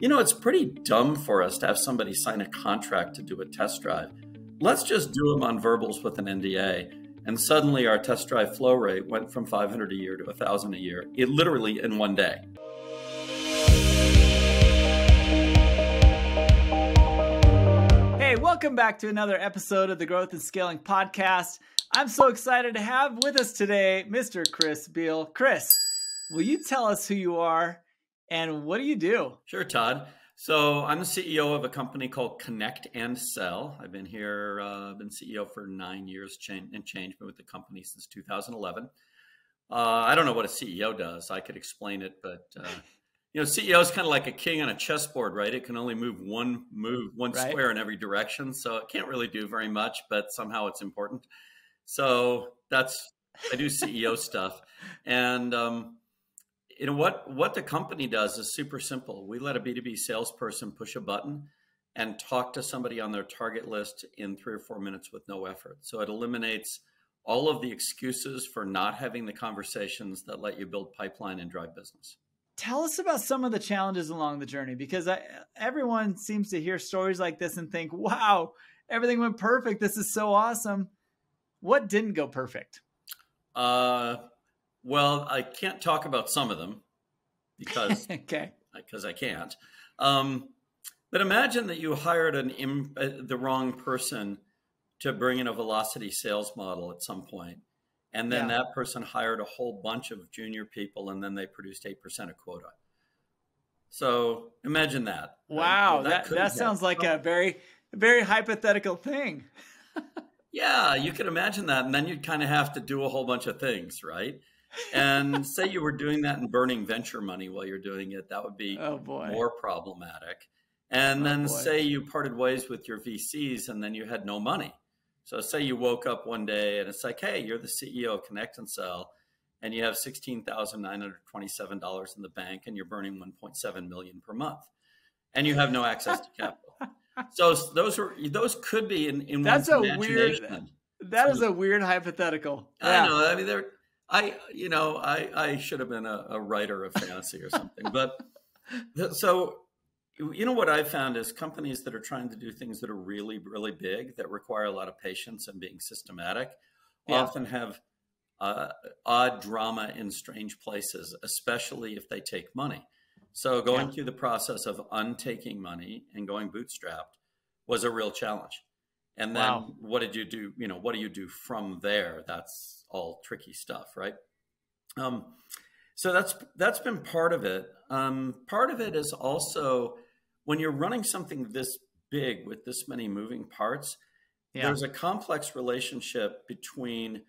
It's pretty dumb for us to have somebody sign a contract to do a test drive. Let's just do them on verbals with an NDA. And suddenly our test drive flow rate went from 500 a year to 1,000 a year, literally in one day. Hey, welcome back to another episode of the Growth and Scaling Podcast. I'm so excited to have with us today, Mr. Chris Beall. Chris, will you tell us who you are and what do you do? Sure, Todd. So I'm the CEO of a company called Connect and Sell. I've been here, been CEO for 9 years and change, been with the company since 2011. I don't know what a CEO does. I could explain it, but CEO is kind of like a king on a chessboard, right? It can only move one right. Square in every direction. So it can't really do very much, but somehow it's important. So I do CEO stuff. And what the company does is super simple. We let a B2B salesperson push a button and talk to somebody on their target list in 3 or 4 minutes with no effort. So it eliminates all of the excuses for not having the conversations that let you build pipeline and drive business. Tell us about some of the challenges along the journey, because everyone seems to hear stories like this and think, wow, everything went perfect. This is so awesome. What didn't go perfect? Well, I can't talk about some of them because I can't. But imagine that you hired the wrong person to bring in a velocity sales model at some point, and then that person hired a whole bunch of junior people, and then they produced 8% of quota. So imagine that. Wow, right? that sounds like a very, very hypothetical thing. Yeah, you could imagine that, and then you'd kind of have to do a whole bunch of things, right? And say you were doing that and burning venture money while you're doing it, that would be more problematic. And then say you parted ways with your VCs and then you had no money. So say you woke up one day and it's like, hey, you're the CEO of Connect and Sell and you have $16,927 in the bank and you're burning $1.7 million per month and you have no access to capital. So those could be in That's one's imagination. That is a weird hypothetical. I know. I mean, I should have been a writer of fantasy or something. But so, what I've found is companies that are trying to do things that are really, really big, that require a lot of patience and being systematic, often have odd drama in strange places, especially if they take money. So going through the process of untaking money and going bootstrapped was a real challenge. And then what did you do? What do you do from there? That's all tricky stuff, right? So that's been part of it. Part of it is also when you're running something this big with this many moving parts, there's a complex relationship between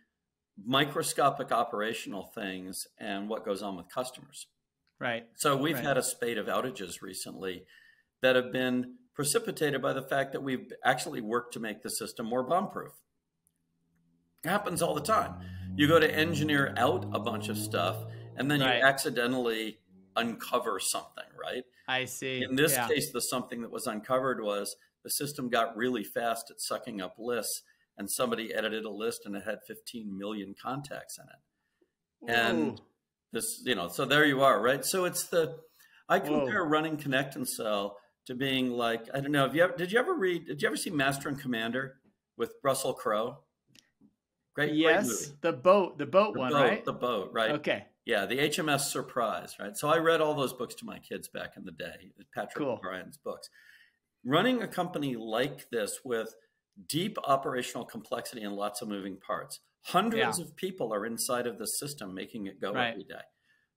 microscopic operational things and what goes on with customers. Right. So we've had a spate of outages recently that have been precipitated by the fact that we've actually worked to make the system more bomb-proof. It happens all the time. You go to engineer out a bunch of stuff, and then you accidentally uncover something, right? I see. In this case, the something that was uncovered was the system got really fast at sucking up lists, and somebody edited a list and it had 15 million contacts in it. And this, so there you are, right? So I compare running Connect and Sell to being like, I don't know, did you ever see Master and Commander with Russell Crowe? Great movie. The boat one, right? The boat, right? Okay. Yeah, the HMS Surprise, right? So I read all those books to my kids back in the day, Patrick O'Brien's books. Running a company like this with deep operational complexity and lots of moving parts, hundreds of people are inside of the system making it go every day.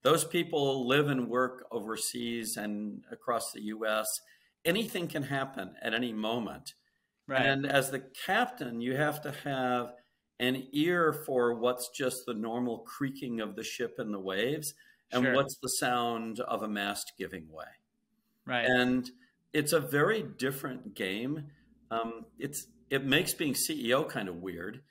Those people live and work overseas and across the U.S. Anything can happen at any moment. Right. And as the captain, you have to have an ear for what's just the normal creaking of the ship in the waves and what's the sound of a mast giving way. Right. And it's a very different game. It makes being CEO kind of weird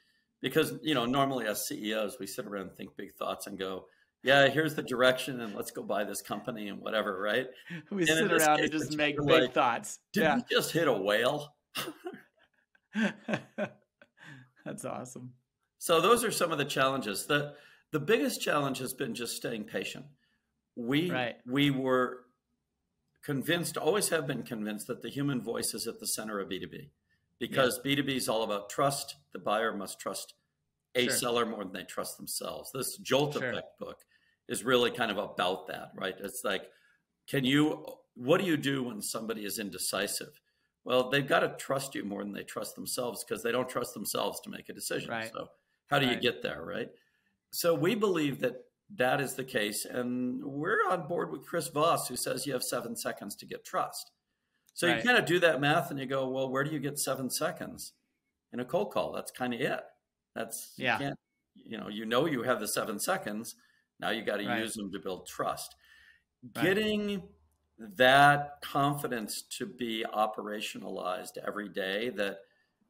because, normally as CEOs, we sit around and think big thoughts and go, yeah, here's the direction and let's go buy this company and whatever, right? We sit around and just make big thoughts. Did we just hit a whale? That's awesome. So those are some of the challenges. The biggest challenge has been just staying patient. We were convinced, always have been convinced that the human voice is at the center of B2B, because B2B is all about trust. The buyer must trust a seller more than they trust themselves. This Jolt Effect book is really kind of about that, right? It's like, what do you do when somebody is indecisive? Well, they've got to trust you more than they trust themselves, because they don't trust themselves to make a decision. Right. So how do you get there, right? So we believe that that is the case. And we're on board with Chris Voss, who says you have 7 seconds to get trust. So you kind of do that math and you go, well, where do you get 7 seconds in a cold call? That's kind of it. That's, you can't, you have the 7 seconds. Now you got to use them to build trust. Getting that confidence to be operationalized every day, that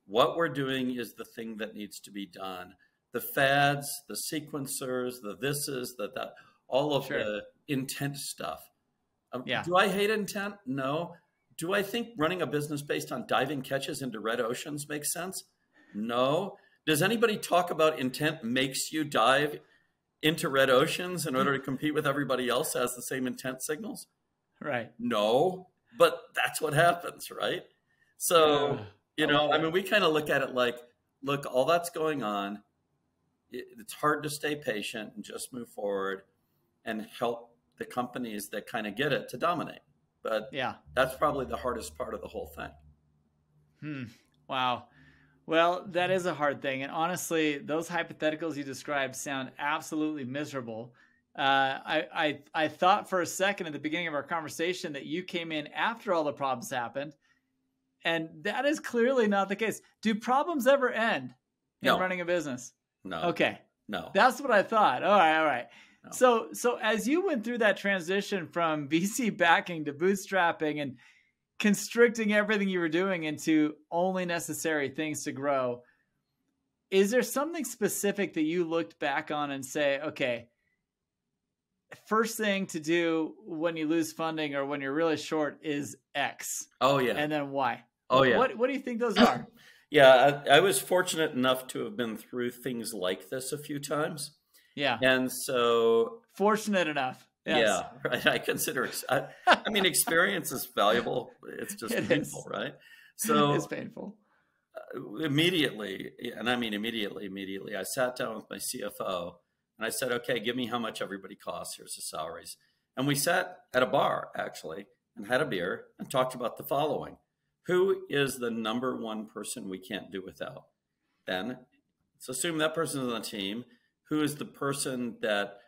what we're doing is the thing that needs to be done. The fads, the sequencers, the thises, that, all of the intent stuff. Do I hate intent? No. Do I think running a business based on diving catches into red oceans makes sense? No. Does anybody talk about intent makes you dive into red oceans in order to compete with everybody else that has the same intent signals? Right. No, but that's what happens, right? So, we kind of look at it like, look, all that's going on. It's hard to stay patient and just move forward and help the companies that kind of get it to dominate. But that's probably the hardest part of the whole thing. Wow. Well, that is a hard thing. And honestly, those hypotheticals you described sound absolutely miserable. I thought for a second at the beginning of our conversation that you came in after all the problems happened. And that is clearly not the case. Do problems ever end in running a business? No. Okay. No. That's what I thought. All right. No. So as you went through that transition from VC backing to bootstrapping and constricting everything you were doing into only necessary things to grow, is there something specific that you looked back on and say, okay, first thing to do when you lose funding or when you're really short is X? Oh, yeah. And then Y? Oh, yeah. What do you think those are? I was fortunate enough to have been through things like this a few times. Yeah. And so... Fortunate enough. Yes. Yeah, right. I consider, experience is valuable. It's just painful, right? So it's painful. Immediately, I sat down with my CFO and I said, okay, give me how much everybody costs. Here's the salaries. And we sat at a bar, actually, and had a beer and talked about the following. Who is the number one person we can't do without? Then let's assume that person is on the team. Who is the person that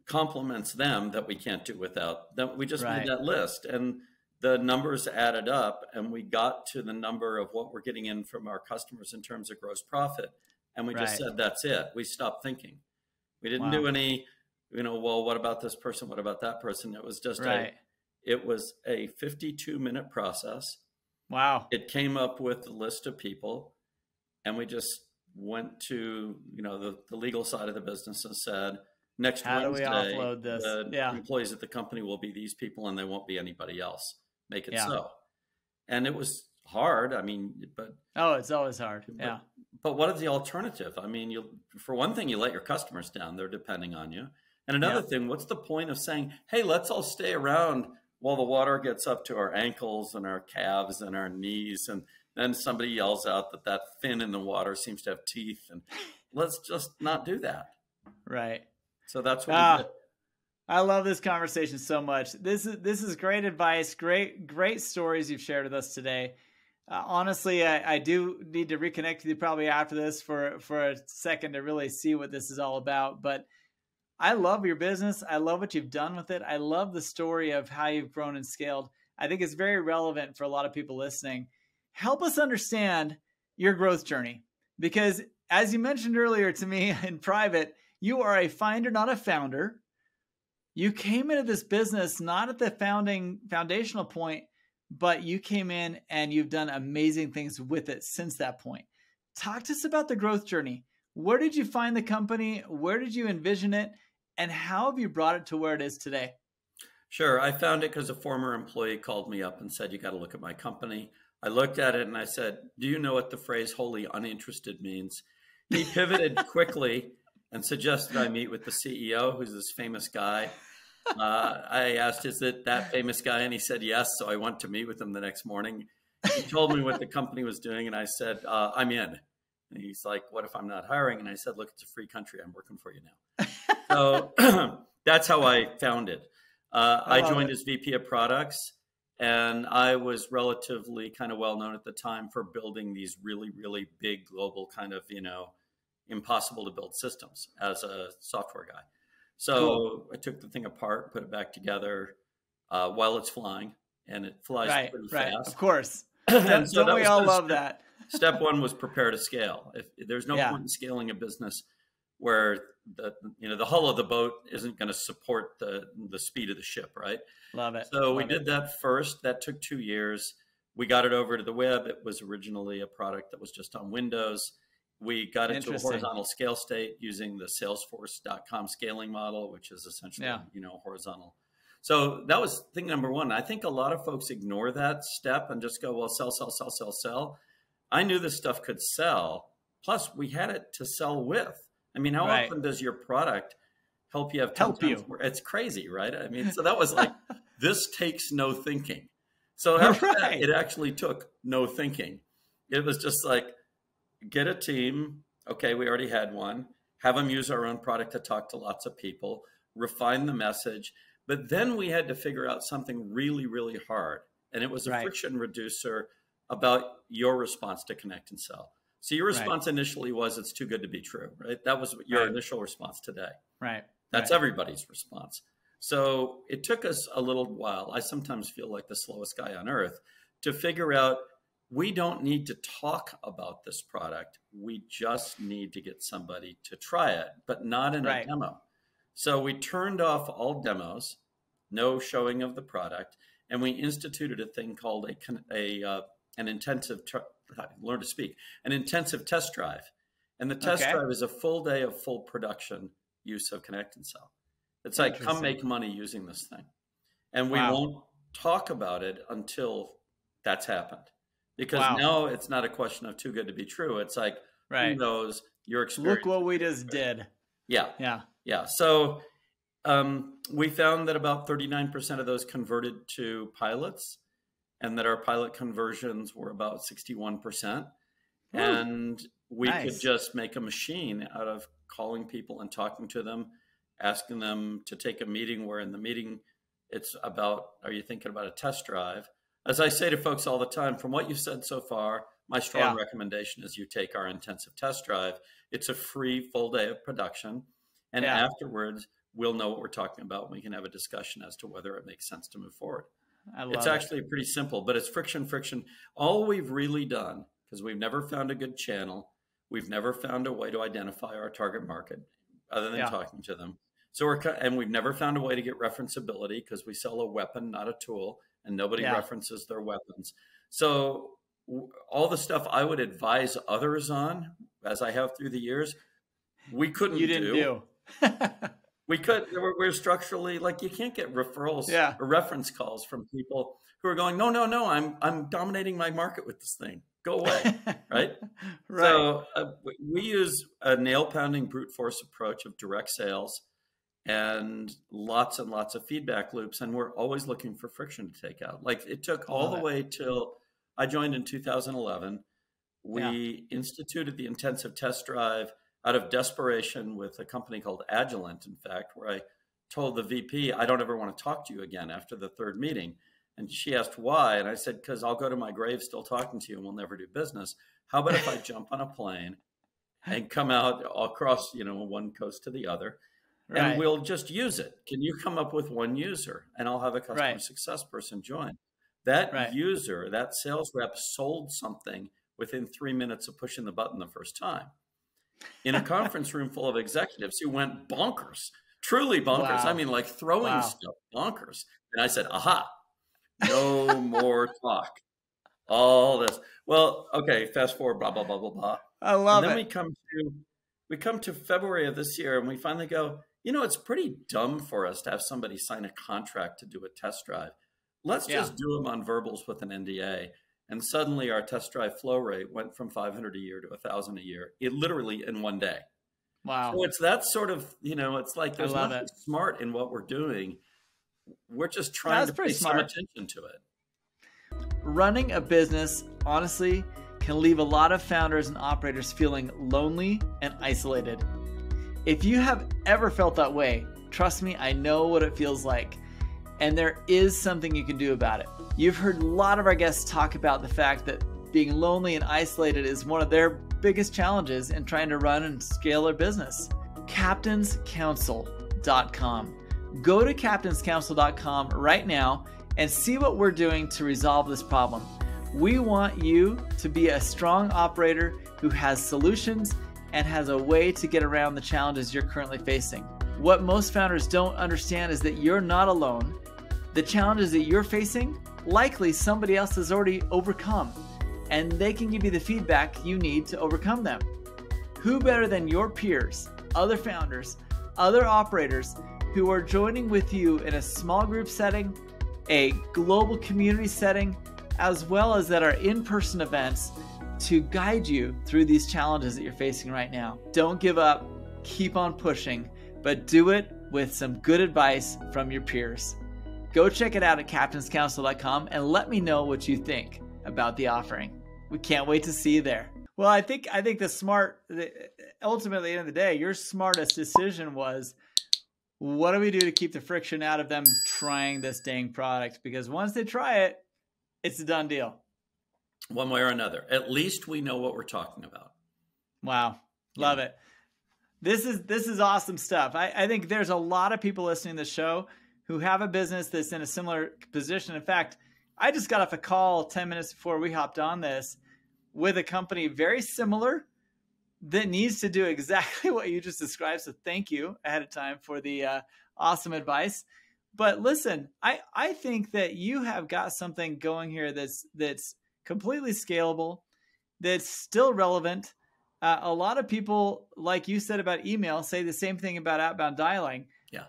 complements them that we can't do without? Then we just made that list, and the numbers added up, and we got to the number of what we're getting in from our customers in terms of gross profit. And we just said, that's it. We stopped thinking. We didn't do any, well, what about this person? What about that person? It was just it was a 52-minute process. Wow. It came up with a list of people, and we just went to, the legal side of the business and said, next Wednesday, how do we offload this? The employees at the company will be these people and they won't be anybody else. Make it so. And it was hard. But it's always hard. But what is the alternative? For one thing, you let your customers down. They're depending on you. And another thing, what's the point of saying, hey, let's all stay around while the water gets up to our ankles and our calves and our knees, and then somebody yells out that fin in the water seems to have teeth, and let's just not do that. Right. So that's what we did. I love this conversation so much. This is great advice, great stories you've shared with us today. Honestly, I do need to reconnect with you probably after this for a second to really see what this is all about. But I love your business. I love what you've done with it. I love the story of how you've grown and scaled. I think it's very relevant for a lot of people listening. Help us understand your growth journey, because as you mentioned earlier to me in private, you are a finder, not a founder. You came into this business not at the foundational point, but you came in and you've done amazing things with it since that point. Talk to us about the growth journey. Where did you find the company? Where did you envision it? And how have you brought it to where it is today? Sure. I found it because a former employee called me up and said, you got to look at my company. I looked at it and I said, do you know what the phrase wholly uninterested means? He pivoted quickly and suggested I meet with the CEO, who's this famous guy. I asked, is it that famous guy? And he said, yes. So I went to meet with him the next morning. He told me what the company was doing. And I said, I'm in. And he's like, what if I'm not hiring? And I said, look, it's a free country. I'm working for you now. So that's how I found it. I joined as VP of products, and I was relatively kind of well known at the time for building these really, really big global kind of, impossible to build systems as a software guy. So I took the thing apart, put it back together while it's flying, and it flies pretty fast. Of course. And so don't we all love that? Step one was prepare to scale. If there's no point in scaling a business where the hull of the boat isn't going to support the speed of the ship, right? Love it. So we did that first. That took 2 years. We got it over to the web. It was originally a product that was just on Windows. We got it to a horizontal scale state using the Salesforce.com scaling model, which is essentially horizontal. So that was thing number one. I think a lot of folks ignore that step and just go, well, sell, sell, sell, sell, sell. I knew this stuff could sell. Plus, we had it to sell with. I mean, how often does your product help you have 10 times more? It's crazy, right? I mean, so that was like, this takes no thinking. So after that, it actually took no thinking. It was just like, get a team. Okay, we already had one. Have them use our own product to talk to lots of people. Refine the message. But then we had to figure out something really, really hard. And it was a friction reducer about your response to connect and sell. So your response initially was, it's too good to be true, right? That was your initial response today. Right. That's everybody's response. So it took us a little while. I sometimes feel like the slowest guy on earth to figure out, we don't need to talk about this product. We just need to get somebody to try it, but not in a demo. So we turned off all demos, no showing of the product, and we instituted a thing called an intensive test drive. And the test drive is a full day of full production use of Connect and Sell. It's like, come make money using this thing. And we won't talk about it until that's happened. Because now it's not a question of too good to be true. It's like, who knows your experience. Look what we just did. Yeah. So we found that about 39% of those converted to pilots, and that our pilot conversions were about 61%. Ooh, and we could just make a machine out of calling people and talking to them, asking them to take a meeting where in the meeting it's about, are you thinking about a test drive? As I say to folks all the time, from what you've said so far, my strong recommendation is you take our intensive test drive. It's a free full day of production. And afterwards, we'll know what we're talking about. And we can have a discussion as to whether it makes sense to move forward. It's actually pretty simple, but it's friction. All we've really done, because we've never found a good channel, we've never found a way to identify our target market other than talking to them. And we've never found a way to get referenceability, because we sell a weapon, not a tool, and nobody references their weapons. So all the stuff I would advise others on, as I have through the years, we couldn't do. We're structurally, like, you can't get referrals or reference calls from people who are going, no, I'm dominating my market with this thing. Go away, right? So we use a nail-pounding brute force approach of direct sales and lots of feedback loops, and we're always looking for friction to take out. Like, it took all the way till I joined in 2011. We instituted the intensive test drive out of desperation with a company called Agilent, in fact, where I told the VP, I don't ever want to talk to you again after the third meeting. And she asked why. And I said, because I'll go to my grave still talking to you and we'll never do business. How about if I jump on a plane and come out across, one coast to the other, and we'll just use it? Can you come up with one user? And I'll have a customer success person join. That user, that sales rep, sold something within 3 minutes of pushing the button the first time, in a conference room full of executives who went bonkers, truly bonkers. I mean, like throwing stuff, bonkers. And I said, aha, no more talk. All this. Well, okay, fast forward, blah, blah, blah, blah, blah. I love it. And then we come to February of this year, and we finally go, it's pretty dumb for us to have somebody sign a contract to do a test drive. Let's just do them on verbals with an NDA. And suddenly our test drive flow rate went from 500 a year to 1,000 a year, literally in one day. Wow. So it's that sort of, it's like there's nothing smart in what we're doing. we're just trying to pay smart. some attention to it. Running a business, honestly, can leave a lot of founders and operators feeling lonely and isolated. If you have ever felt that way, trust me, I know what it feels like. And there is something you can do about it. You've heard a lot of our guests talk about the fact that being lonely and isolated is one of their biggest challenges in trying to run and scale their business. captainscouncil.com. Go to captainscouncil.com right now and see what we're doing to resolve this problem. We want you to be a strong operator who has solutions and has a way to get around the challenges you're currently facing. What most founders don't understand is that you're not alone. The challenges that you're facing, likely somebody else has already overcome, and they can give you the feedback you need to overcome them. Who better than your peers, other founders, other operators who are joining with you in a small group setting, a global community setting, as well as at our in-person events to guide you through these challenges that you're facing right now. Don't give up, keep on pushing, but do it with some good advice from your peers. Go check it out at captainscouncil.com and let me know what you think about the offering. We can't wait to see you there. Well, I think ultimately at the end of the day, your smartest decision was, what do we do to keep the friction out of them trying this dang product? Because once they try it, it's a done deal. One way or another. At least we know what we're talking about. Wow. Love it. This is awesome stuff. I think there's a lot of people listening to the show who have a business that's in a similar position. In fact, I just got off a call 10 minutes before we hopped on this with a company very similar that needs to do exactly what you just described. So thank you ahead of time for the awesome advice. But listen, I think that you have got something going here that's completely scalable, that's still relevant. A lot of people, like you said about email, say the same thing about outbound dialing. Yeah.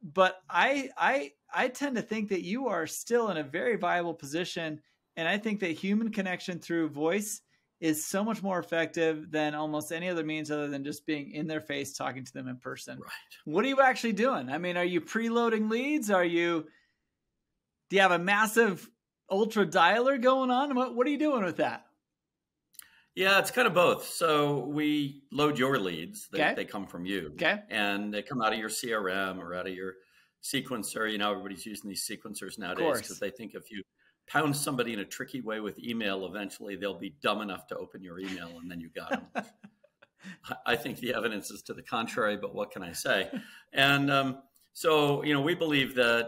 But I tend to think that you are still in a very viable position. And I think that human connection through voice is so much more effective than almost any other means other than just being in their face, talking to them in person. Right. What are you actually doing? I mean, are you preloading leads? Do you have a massive ultra dialer going on? What are you doing with that? Yeah, it's kind of both. So we load your leads. They come from you. Okay. And they come out of your CRM or out of your sequencer. You know, everybody's using these sequencers nowadays because they think if you pound somebody in a tricky way with email, eventually they'll be dumb enough to open your email and then you got them. I think the evidence is to the contrary, but what can I say? And so, you know, we believe that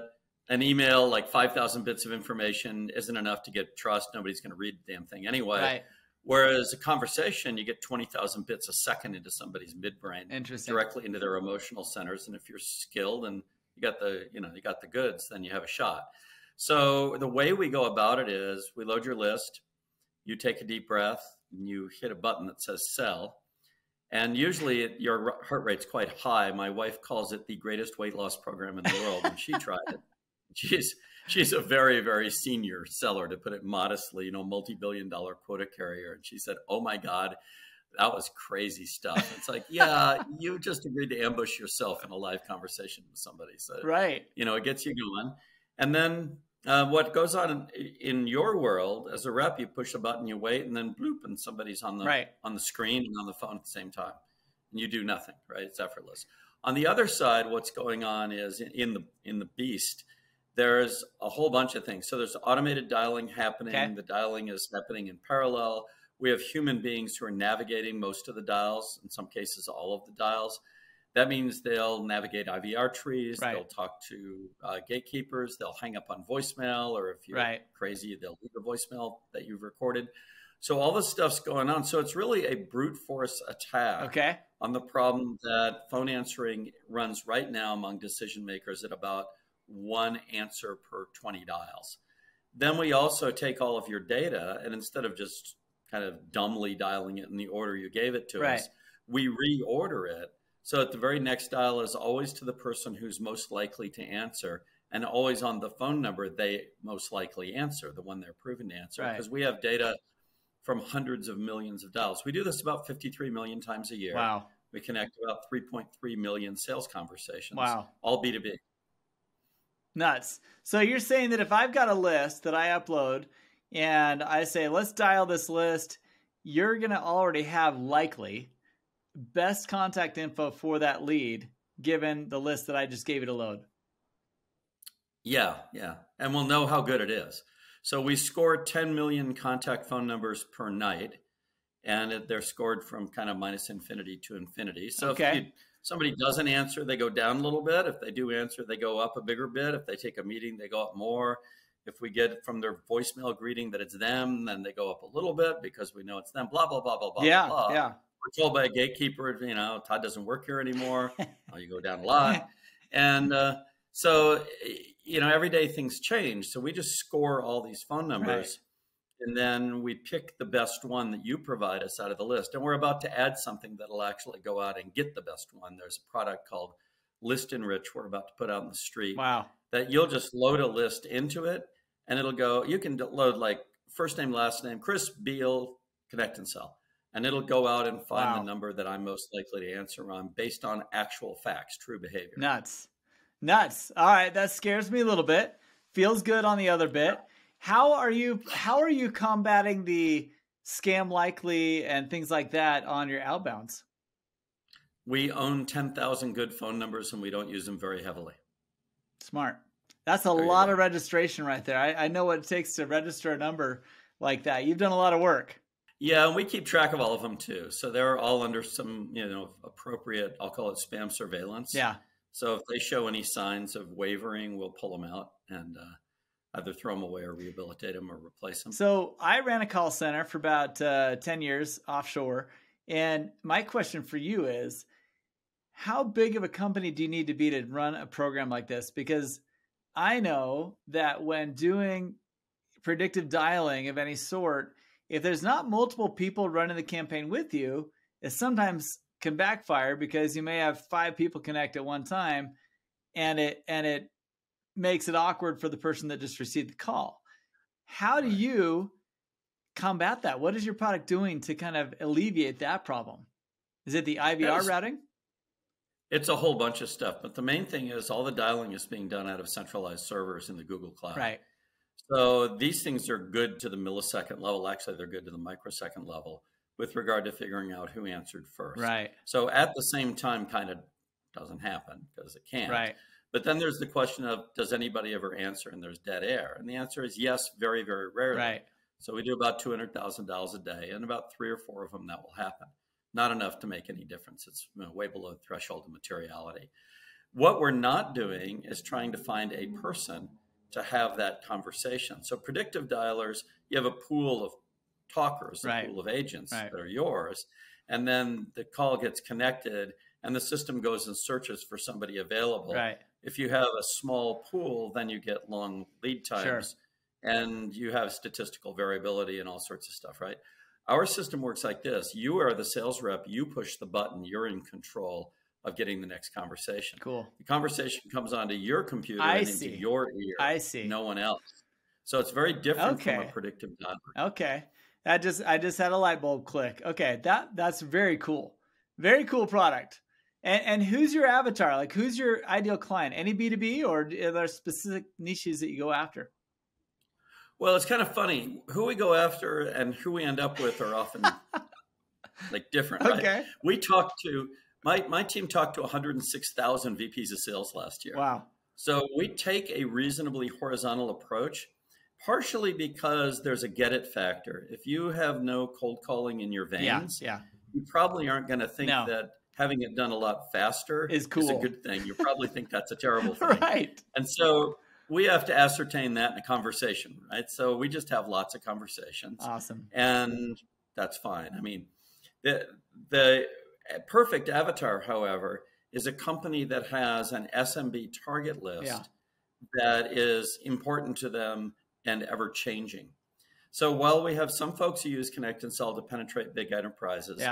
an email, like 5,000 bits of information, isn't enough to get trust. Nobody's going to read the damn thing anyway. Right. Whereas a conversation, you get 20,000 bits a second into somebody's midbrain, directly into their emotional centers. And if you're skilled and you got the goods, then you have a shot. So the way we go about it is we load your list, you take a deep breath, and you hit a button that says sell. And usually your heart rate's quite high. My wife calls it the greatest weight loss program in the world, and she tried it. She's a very, very senior seller, to put it modestly, you know, multi-billion-dollar quota carrier. And she said, "Oh my God, that was crazy stuff." It's like, yeah, you just agreed to ambush yourself in a live conversation with somebody. So, right. You know, it gets you going. And then what goes on in your world as a rep, you push a button, you wait, and then bloop, and somebody's on the screen and on the phone at the same time. And you do nothing, right? It's effortless. On the other side, what's going on is in the beast, there's a whole bunch of things. So there's automated dialing happening. Okay. The dialing is happening in parallel. We have human beings who are navigating most of the dials, in some cases, all of the dials. That means they'll navigate IVR trees. Right. They'll talk to gatekeepers. They'll hang up on voicemail, or if you're crazy, they'll leave a voicemail that you've recorded. So all this stuff's going on. So it's really a brute force attack on the problem that phone answering runs right now among decision makers at about 1 answer per 20 dials. Then we also take all of your data, and instead of just kind of dumbly dialing it in the order you gave it to us, we reorder it. So at the very next dial is always to the person who's most likely to answer, and always on the phone number they most likely answer, the one they're proven to answer. Because we have data from hundreds of millions of dials. We do this about 53 million times a year. Wow. We connect about 3.3 million sales conversations, wow. all B2B. Nuts. So you're saying that if I've got a list that I upload and I say, let's dial this list, you're going to already have likely best contact info for that lead, given the list that I just gave you to load. Yeah. And we'll know how good it is. So we score 10 million contact phone numbers per night, and they're scored from kind of minus infinity to infinity. So if somebody doesn't answer, they go down a little bit. If they do answer, they go up a bigger bit. If they take a meeting, they go up more. If we get from their voicemail greeting that it's them, then they go up a little bit because we know it's them, blah, blah, blah, blah, blah, blah. Yeah. We're told by a gatekeeper, Todd doesn't work here anymore. You go down a lot. And so, every day things change. So we just score all these phone numbers. Right. And then we pick the best one that you provide us out of the list. And we're about to add something that'll actually go out and get the best one. There's a product called List Enrich we're about to put out in the street. Wow. That you'll just load a list into it, and it'll go, you can load like first name, last name, Chris Beall, connect and sell. And it'll go out and find the number that I'm most likely to answer on based on actual facts, true behavior. Nuts. All right. That scares me a little bit. Feels good on the other bit. How are you combating the scam likely and things like that on your outbounds? We own 10,000 good phone numbers and we don't use them very heavily. Smart. That's a lot of registration right there. I know what it takes to register a number like that. You've done a lot of work. Yeah, and we keep track of all of them too. So they're all under some, appropriate, I'll call it spam surveillance. Yeah. So if they show any signs of wavering, we'll pull them out and either throw them away or rehabilitate them or replace them. So I ran a call center for about 10 years offshore. And my question for you is, how big of a company do you need to be to run a program like this? Because I know that when doing predictive dialing of any sort, if there's not multiple people running the campaign with you, it sometimes can backfire because you may have 5 people connect at one time, and it makes it awkward for the person that just received the call. How do you combat that? What is your product doing to kind of alleviate that problem? Is it the IVR routing? It's a whole bunch of stuff, but the main thing is all the dialing is being done out of centralized servers in the Google Cloud. Right. So these things are good to the millisecond level. Actually, they're good to the microsecond level with regard to figuring out who answered first. Right. So at the same time, kind of doesn't happen because it can't. Right. But then there's the question of, does anybody ever answer and there's dead air? And the answer is yes, very, very rarely. Right. So we do about $200,000 a day, and about 3 or 4 of them that will happen. Not enough to make any difference. It's way below the threshold of materiality. What we're not doing is trying to find a person to have that conversation. So predictive dialers, you have a pool of talkers, a pool of agents that are yours, and then the call gets connected and the system goes and searches for somebody available. Right. If you have a small pool, then you get long lead times and you have statistical variability and all sorts of stuff, right? Our system works like this. You are the sales rep. You push the button. You're in control of getting the next conversation. Cool. The conversation comes onto your computer and into your ear. I see. No one else. So it's very different from a predictive dialer. Okay. I just had a light bulb click. Okay. That's very cool. Very cool product. And who's your avatar? Like, who's your ideal client? Any B2B, or are there specific niches that you go after? Well, it's kind of funny. Who we go after and who we end up with are often like different, right? Okay. We talked to, my team talked to 106,000 VPs of sales last year. Wow. So we take a reasonably horizontal approach, partially because there's a get it factor. If you have no cold calling in your veins, you probably aren't going to think that having it done a lot faster is cool. Is a good thing. You probably think that's a terrible thing. Right. And so we have to ascertain that in a conversation, right? So we just have lots of conversations. Awesome. And that's fine. I mean, the perfect avatar, however, is a company that has an SMB target list that is important to them and ever changing. So while we have some folks who use Connect and Sell to penetrate big enterprises,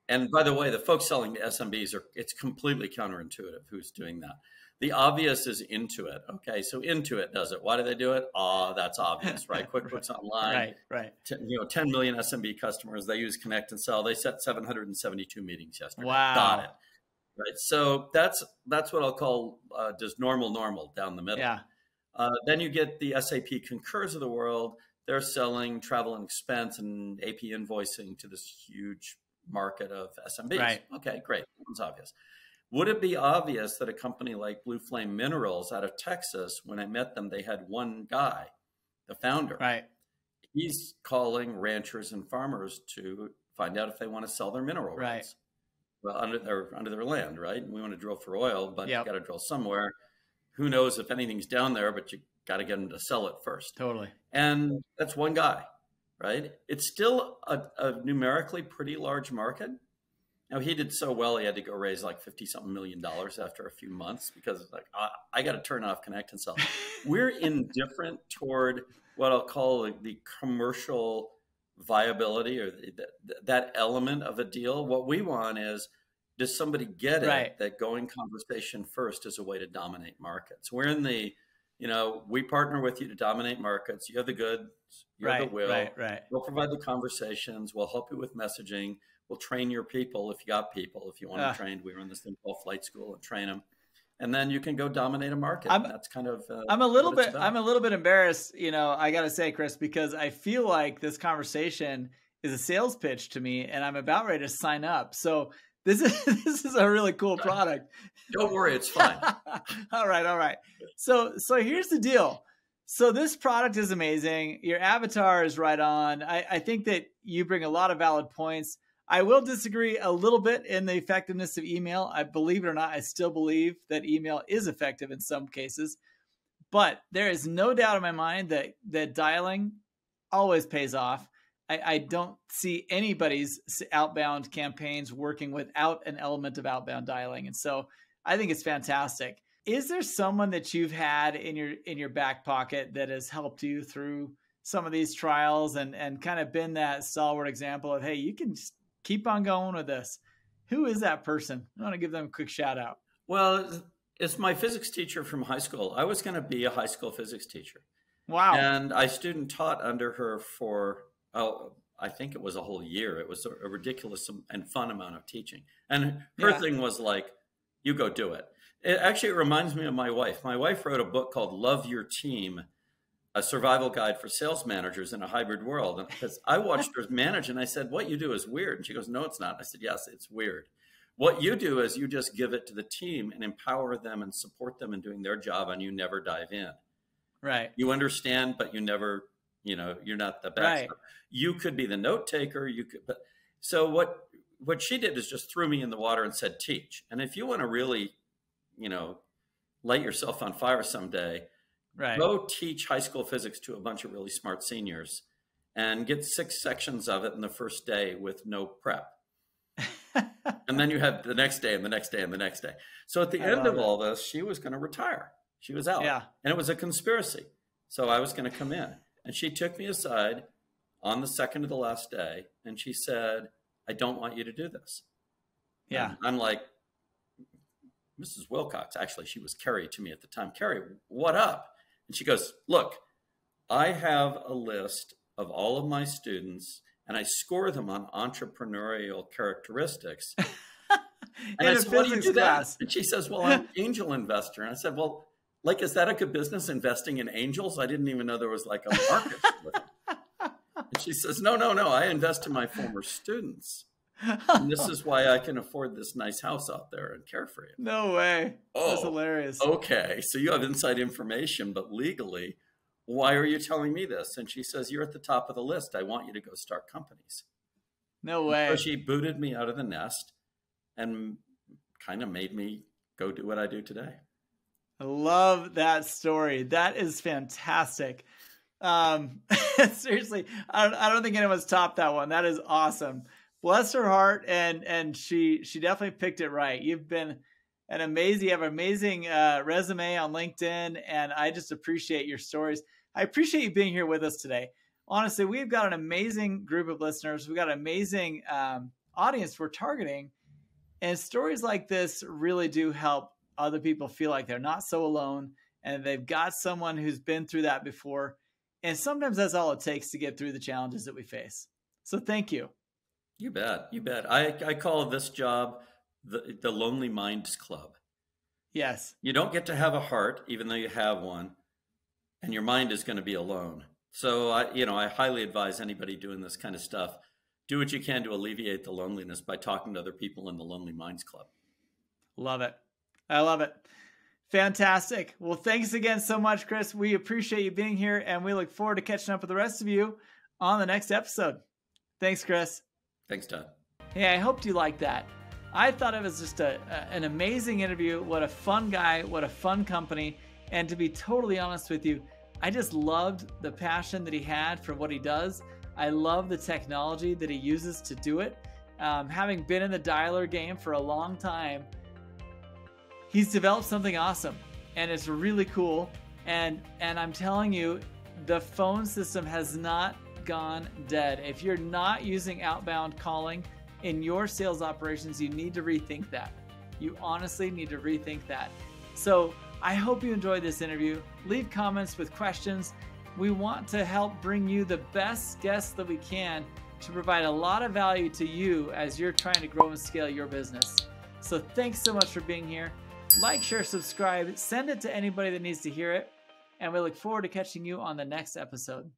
and by the way, the folks selling to SMBs it's completely counterintuitive who's doing that. The obvious is Intuit. Okay, so Intuit does it. Why do they do it? That's obvious, right? QuickBooks Online. Right. 10 million SMB customers. They use Connect and Sell. They set 772 meetings yesterday. Wow. Got it. Right. So that's what I'll call just normal down the middle. Yeah. Then you get the SAP Concurs of the world. They're selling travel and expense and AP invoicing to this huge market of SMBs. Right. Okay, great. It's obvious. Would it be obvious that a company like Blue Flame Minerals out of Texas, when I met them, they had one guy, the founder. Right. He's calling ranchers and farmers to find out if they want to sell their mineral rights. Well, under their land, right? And we want to drill for oil, but you got to drill somewhere. Who knows if anything's down there, but you got to get them to sell it first. Totally. And that's one guy, right? It's still a numerically pretty large market. Now, he did so well, he had to go raise like $50-something million after a few months because like, I got to turn off, connect, and sell. We're indifferent toward what I'll call the commercial viability or that element of a deal. What we want is, does somebody get it that going conversation first is a way to dominate markets? We're in the, we partner with you to dominate markets. You have the goods, you have the will. Right. We'll provide the conversations. We'll help you with messaging. We'll train your people if you got people. If you want to train, we run this thing called Flight School and train them. And then you can go dominate a market. That's kind of. I'm a little bit embarrassed, I got to say, Chris, because I feel like this conversation is a sales pitch to me, and I'm about ready to sign up. So this is a really cool product. Don't worry, it's fine. All right. So here's the deal. So this product is amazing. Your avatar is right on. I think that you bring a lot of valid points. I will disagree a little bit in the effectiveness of email. I believe it or not, I still believe that email is effective in some cases. But there is no doubt in my mind that dialing always pays off. I don't see anybody's outbound campaigns working without an element of outbound dialing. And so I think it's fantastic. Is there someone that you've had in your back pocket that has helped you through some of these trials and kind of been that stalwart example of, hey, you can just keep on going with this? Who is that person? I want to give them a quick shout out. Well, it's my physics teacher from high school. I was going to be a high school physics teacher. Wow. And I student taught under her for, I think it was a whole year. It was a ridiculous and fun amount of teaching. And her thing was like, you go do it. It reminds me of my wife. My wife wrote a book called Love Your Team, a survival guide for sales managers in a hybrid world. And because I watched her manage and I said, what you do is weird. And she goes, no, it's not. I said, yes, it's weird. What you do is you just give it to the team and empower them and support them in doing their job, and you never dive in. Right. You understand, but you never, you're not the best. Right. You could be the note taker. But so what she did is just threw me in the water and said, teach. And if you want to really, light yourself on fire someday, go teach high school physics to a bunch of really smart seniors and get 6 sections of it in the first day with no prep. And then you have the next day and the next day and the next day. So at the end of all this, she was going to retire. She was out. Yeah. And it was a conspiracy. So I was going to come in. And she took me aside on the second of the last day. And she said, I don't want you to do this. Yeah. And I'm like, Mrs. Wilcox, actually, she was Carrie to me at the time. Carrie, what up? And she goes, look, I have a list of all of my students and I score them on entrepreneurial characteristics. And I said, what do you do that? And she says, well, I'm an angel investor. And I said, well, like, is that a good business, investing in angels? I didn't even know there was like a market for it. And she says, no, I invest in my former students. And this is why I can afford this nice house out there and care for you. No way. That's hilarious. Okay. So you have inside information, but legally, why are you telling me this? And she says, you're at the top of the list. I want you to go start companies. No way. So she booted me out of the nest and kind of made me go do what I do today. I love that story. That is fantastic. Seriously, I don't think anyone's topped that one. That is awesome. Bless her heart, and she definitely picked it right. You have an amazing resume on LinkedIn, and I just appreciate your stories. I appreciate you being here with us today. Honestly, we've got an amazing group of listeners. We've got an amazing audience we're targeting, and stories like this really do help other people feel like they're not so alone, and they've got someone who's been through that before. And sometimes that's all it takes to get through the challenges that we face. So thank you. You bet. You bet. I call this job the Lonely Minds Club. Yes. You don't get to have a heart, even though you have one. and your mind is going to be alone. So I highly advise anybody doing this kind of stuff, do what you can to alleviate the loneliness by talking to other people in the Lonely Minds Club. Love it. I love it. Fantastic. Well, thanks again so much, Chris. We appreciate you being here, and we look forward to catching up with the rest of you on the next episode. Thanks, Chris. Thanks, Todd. Hey, I hoped you liked that. I thought it was just an amazing interview. What a fun guy. What a fun company. And to be totally honest with you, I just loved the passion that he had for what he does. I love the technology that he uses to do it. Having been in the dialer game for a long time, he's developed something awesome, and it's really cool. And I'm telling you, the phone system has not gone dead. If you're not using outbound calling in your sales operations, you need to rethink that. You honestly need to rethink that. So I hope you enjoyed this interview. Leave comments with questions. We want to help bring you the best guests that we can to provide a lot of value to you as you're trying to grow and scale your business. So thanks so much for being here. Like, share, subscribe, send it to anybody that needs to hear it. And we look forward to catching you on the next episode.